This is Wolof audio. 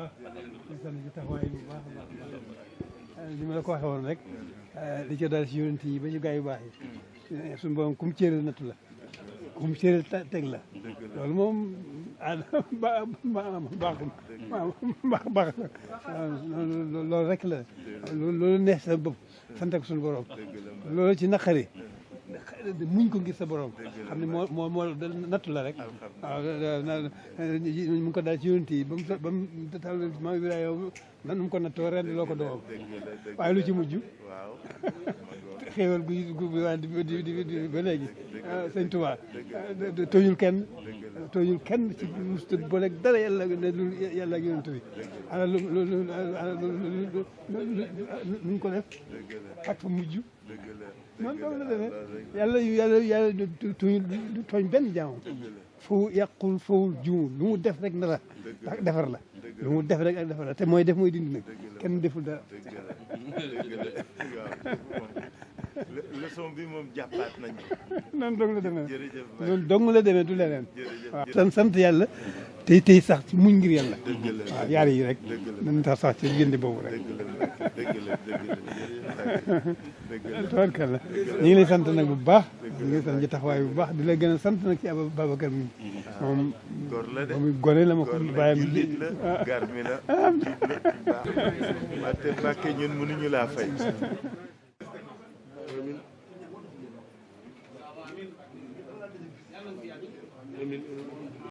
baax di sant ci taxawaay bu baax a baax li ma la ko waxee woon rek li ci daal si yonent yi ba ci gaa yu baax yi suñu borom kum cëral nattu la kum cëral teg la loolu moom baax loolu rek la loolu neex sa bopp sant ak suñu borom loolu ci naqari muñ ko ngir sa borom xam ne moo nattu la rek waaw mu ngi ko daal ci yonent yi ba mu tal ma Ibrahima nan mu ko nattoo ren loo ko doomam waaye lu ci mujj xéewal gu waa di ba léegi sëñ Tuubaa tooñul kenn ci musta booleeg dara yàlla ak yonent bi ana nuñ ko def ak fa mujj noonu dong la demee yàlla du tooñ benn jaamam foo yàqul fowul juumul lu mu def rek na la defar la lu mu def rek ak defar la te mooy def mooy dindi nag kenn deful dara leçon bi moom jàppaat nañu noonu dong la demee noonu dong la demee du leneen waaw sant yàlla tey sax ci muñ ngir yàlla waaw yaar yi rek nañ tax sax ci diggante boobu rek tabarkalla ñu ngi lay sant nag bu baax ñu ngi lay sant ci taxawaay bu baax di la gën a sant nag ci Babacar mi moom gone la ma ko bàyyam gar mi la wante Mbàkke ñun mënuñu laa fay